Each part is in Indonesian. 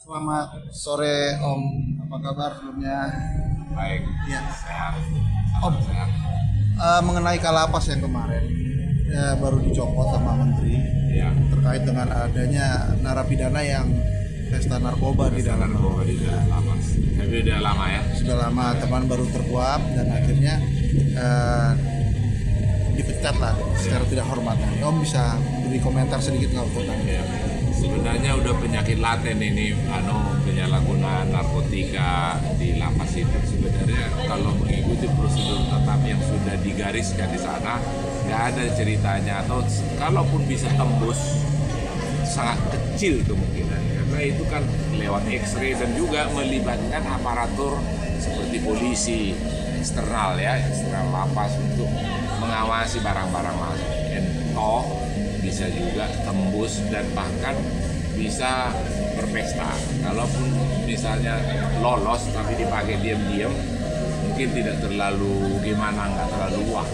Selamat sore Om, apa kabar sebelumnya? Baik, Ya, sehat. Om, Sehat. mengenai Kalapas yang kemarin baru dicopot sama Menteri Ya, terkait dengan adanya narapidana yang pesta narkoba di dalam narkoba di dalam lapas. Tapi udah lama ya. sudah lama, teman baru terkuak dan akhirnya eh, dipecat lah secara tidak hormat. Om bisa beri komentar sedikit nggak tentang Ya. Sebenarnya udah penyakit laten ini, penyalahgunaan narkotika di lapas itu. Sebenarnya kalau mengikuti prosedur tetap yang sudah digariskan di sana, nggak ada ceritanya. Atau kalaupun bisa tembus, sangat kecil kemungkinan. Karena itu kan lewat X-ray dan juga melibatkan aparatur seperti polisi eksternal lapas untuk mengawasi barang-barang masuk. Toh bisa juga tembus dan bahkan bisa berpesta. Kalaupun misalnya lolos tapi dipakai diam-diam, mungkin tidak terlalu nggak terlalu wah.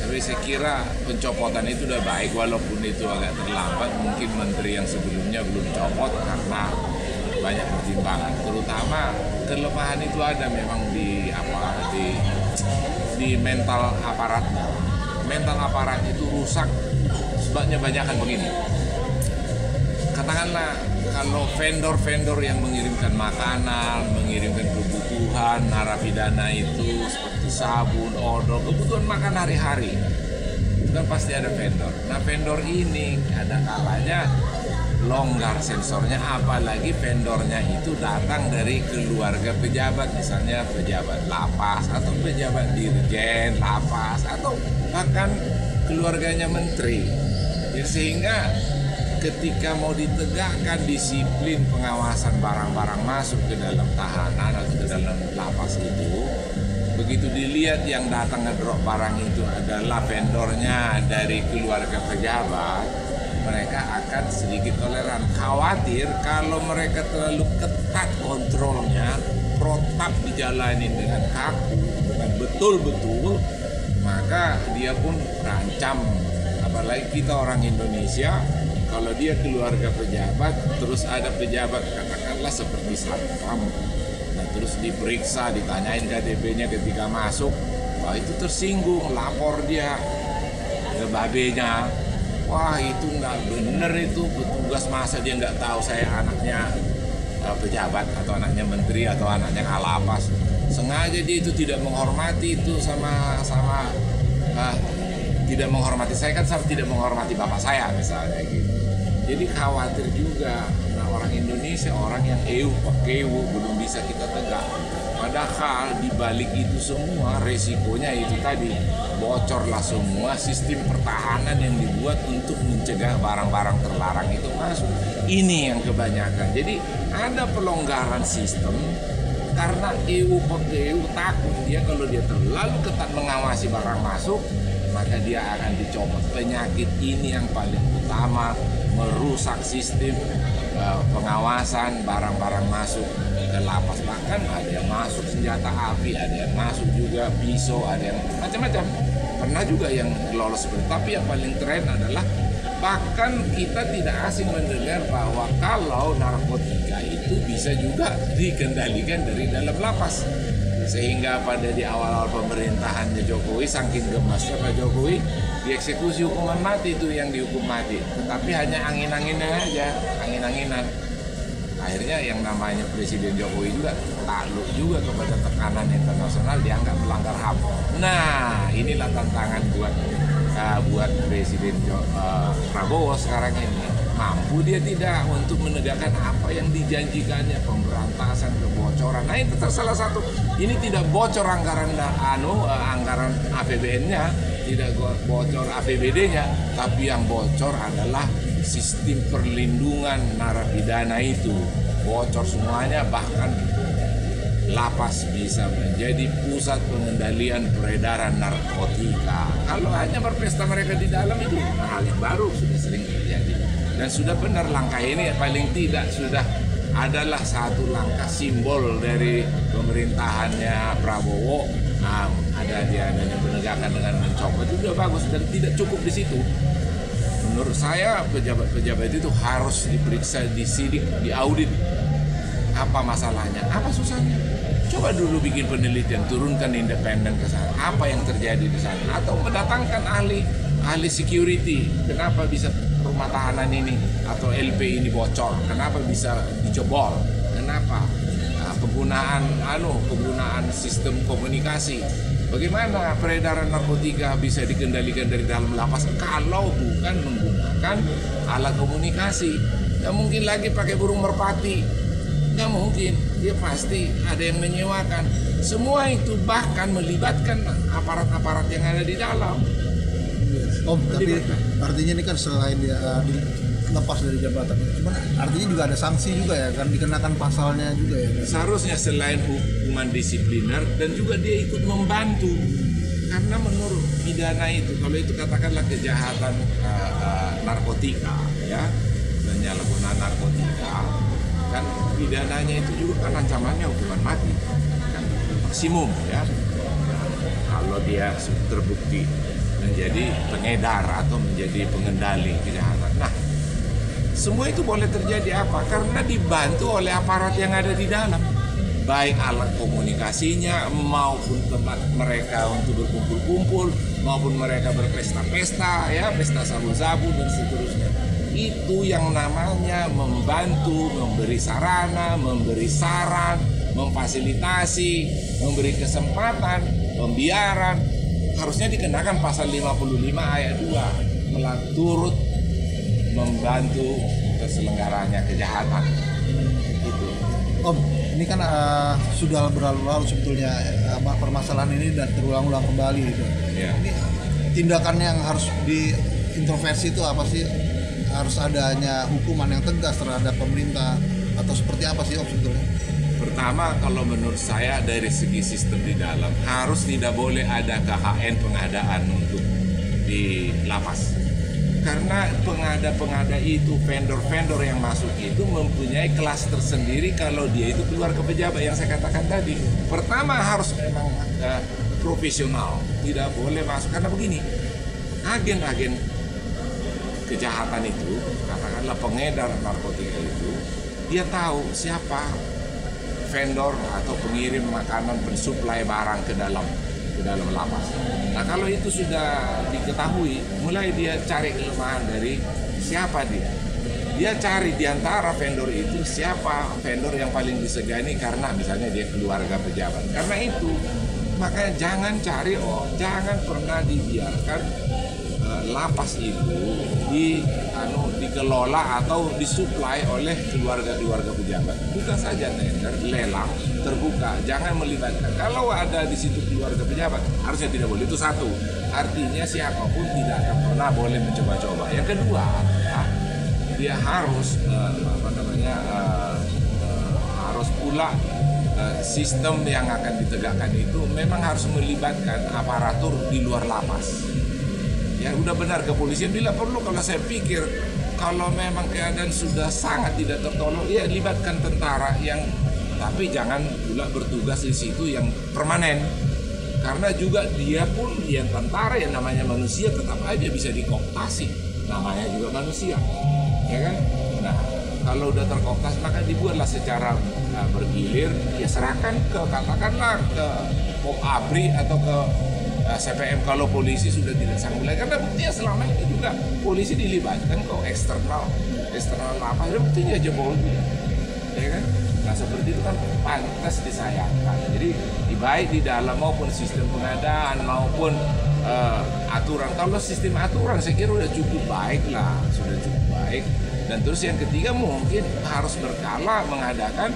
Tapi saya kira pencopotan itu udah baik, walaupun itu agak terlambat. Mungkin menteri yang sebelumnya belum copot karena banyak pertimbangan. Terutama kelemahan itu ada memang di mental aparat. Mental aparat itu rusak. Sebabnya banyak kan begini. Katakanlah kalau vendor-vendor yang mengirimkan makanan, mengirimkan kebutuhan narapidana itu seperti sabun, odol, kebutuhan makan hari-hari, itu kan pasti ada vendor. Nah, vendor ini ada kalanya longgar sensornya, apalagi vendornya itu datang dari keluarga pejabat, misalnya pejabat lapas atau pejabat dirjen lapas atau bahkan keluarganya menteri. Ya, sehingga ketika mau ditegakkan disiplin pengawasan barang-barang masuk ke dalam tahanan atau ke dalam lapas itu, begitu dilihat yang datang ngedrop barang itu adalah vendornya dari keluarga pejabat, mereka akan sedikit toleran. Khawatir kalau mereka terlalu ketat kontrolnya, protap dijalanin dengan kaku, dengan betul-betul, maka dia pun terancam. Apalagi kita orang Indonesia, kalau dia keluarga pejabat, terus ada pejabat katakanlah seperti satpam, nah terus diperiksa, ditanyain KTP-nya ketika masuk, wah itu tersinggung, lapor dia ke babenya, wah itu nggak bener, itu petugas masa dia nggak tahu saya anaknya pejabat atau anaknya menteri atau anaknya kalapas, sengaja dia itu tidak menghormati itu tidak menghormati saya, kan saya tidak menghormati bapak saya misalnya gitu. Jadi khawatir juga. Nah, orang Indonesia orang yang pakewu belum bisa kita tegak. Padahal di balik itu semua resikonya itu tadi, bocorlah semua sistem pertahanan yang dibuat untuk mencegah barang-barang terlarang itu masuk. Ini yang kebanyakan. Jadi ada pelonggaran sistem karena pakewu takut dia kalau dia terlalu ketat mengawasi barang masuk, maka dia akan dicopot. Penyakit ini yang paling utama, merusak sistem pengawasan barang-barang masuk ke lapas. Bahkan ada yang masuk senjata api, ada yang masuk juga pisau, ada yang macam-macam. Pernah juga yang lolos seperti itu. Tapi yang paling keren adalah bahkan kita tidak asing mendengar bahwa kalau narkotika itu bisa juga dikendalikan dari dalam lapas. Sehingga pada di awal-awal pemerintahannya Jokowi, saking gemasnya Pak Jokowi, dieksekusi hukuman mati itu yang dihukum mati. Tetapi hanya angin-anginan aja, angin-anginan. Akhirnya yang namanya Presiden Jokowi juga takluk juga kepada tekanan internasional, dianggap melanggar HAM. Nah, inilah tantangan buat Presiden Prabowo sekarang ini. Mampu dia tidak untuk menegakkan apa yang dijanjikannya, pemberantasan kebocoran. Nah, itu salah satu. Ini tidak bocor anggaran anggaran APBN-nya, tidak bocor APBD-nya, tapi yang bocor adalah sistem perlindungan narapidana itu. Bocor semuanya, bahkan lapas bisa menjadi pusat pengendalian peredaran narkotika. Kalau hanya berpesta mereka di dalam itu hal yang baru, sudah sering terjadi. Dan sudah benar langkah ini paling tidak sudah adalah satu langkah simbol dari pemerintahannya Prabowo. Nah, ada penegakan dengan mencopot itu sudah bagus, dan tidak cukup di situ. Menurut saya pejabat-pejabat itu harus diperiksa, disidik, diaudit Apa masalahnya? Apa susahnya? Coba dulu bikin penelitian, turunkan independen ke sana. Apa yang terjadi di sana? Atau mendatangkan ahli security. Kenapa bisa rumah tahanan ini atau LP ini bocor? Kenapa bisa dicobol? Kenapa? Nah, penggunaan sistem komunikasi. Bagaimana peredaran narkotika bisa dikendalikan dari dalam lapas kalau bukan menggunakan alat komunikasi? Nggak mungkin lagi pakai burung merpati. Nggak mungkin, dia pasti ada yang menyewakan. Semua itu bahkan melibatkan aparat-aparat yang ada di dalam. Om, tapi artinya ini kan selain dia lepas dari jabatan, cuman artinya juga ada sanksi juga ya, kan dikenakan pasalnya juga ya. Seharusnya selain hukuman disipliner dan juga dia ikut membantu. Karena menurut pidana itu, kalau itu katakanlah kejahatan narkotika, ya, penyalahgunaan narkotika, kan pidananya itu juga kan ancamannya hukuman mati, kan maksimum ya. Nah, kalau dia terbukti menjadi pengedar atau menjadi pengendali kejahatan. Nah, semua itu boleh terjadi apa? Karena dibantu oleh aparat yang ada di dalam. Baik alat komunikasinya maupun tempat mereka untuk berkumpul-kumpul, maupun mereka berpesta-pesta, ya, pesta sabu-sabu dan seterusnya. Itu yang namanya membantu, memberi sarana, memberi saran, memfasilitasi, memberi kesempatan, pembiaran. Harusnya dikenakan pasal 55 ayat 2, turut membantu terselenggaranya kejahatan. Itu. Om, ini kan sudah berlalu-lalu sebetulnya permasalahan ini dan terulang-ulang kembali gitu. Ya. Ini tindakannya yang harus diintervensi itu apa sih? Harus adanya hukuman yang tegas terhadap pemerintah atau seperti apa sih Om sebetulnya? Pertama, kalau menurut saya dari segi sistem di dalam harus tidak boleh ada KHN pengadaan untuk di lapas. Karena pengada itu, vendor-vendor yang masuk itu mempunyai kelas tersendiri kalau dia itu keluar ke pejabat yang saya katakan tadi. Pertama harus memang profesional, tidak boleh masuk. Karena begini, agen-agen kejahatan itu, katakanlah pengedar narkotika itu, dia tahu siapa vendor atau pengirim makanan, pensuplai barang ke dalam lapas. Nah, kalau itu sudah diketahui, mulai dia cari kelemahan dari siapa dia. Dia cari di antara vendor itu siapa vendor yang paling disegani karena misalnya dia keluarga pejabat. Karena itu, makanya jangan jangan pernah dibiarkan lapas itu dikelola atau disuplai oleh keluarga-keluarga pejabat. Bukan saja tender, lelang, terbuka, jangan melibatkan. Kalau ada di situ keluarga pejabat, harusnya tidak boleh. Itu satu. Artinya siapapun tidak akan pernah boleh mencoba-coba. Yang kedua, dia harus harus pula sistem yang akan ditegakkan itu memang harus melibatkan aparatur di luar lapas. Ya udah benar, kepolisian bila perlu, kalau saya pikir kalau memang keadaan sudah sangat tidak tertolong, ya libatkan tentara yang, tapi jangan pula bertugas di situ yang permanen. Karena juga dia pun yang tentara yang namanya manusia tetap aja bisa dikooptasi, namanya juga manusia, ya kan? Nah, kalau udah terkooptasi maka dibuatlah secara bergilir, ya serahkan ke katakanlah ke Pom Abri atau ke CPM kalau polisi sudah tidak sanggup lagi. Karena buktinya selama ini juga polisi dilibatkan kok eksternal apa, ada buktinya jebol juga, ya kan? Nah seperti itu kan pantas disayangkan. Jadi baik di dalam maupun sistem pengadaan maupun aturan. Kalau sistem aturan saya kira sudah cukup baik lah, sudah cukup baik. Dan terus yang ketiga mungkin harus berkala mengadakan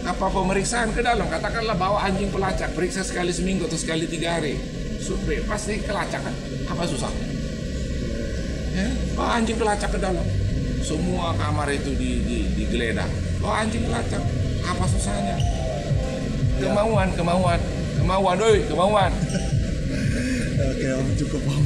pemeriksaan ke dalam. Katakanlah bawa anjing pelacak, periksa sekali seminggu atau sekali 3 hari. Survei pasti kelacak kan? Apa susahnya? Ya, bawa anjing pelacak ke dalam. Semua kamar itu digeledah. Bawa anjing pelacak, apa susahnya? Kemauan. Oke Om, cukup Om.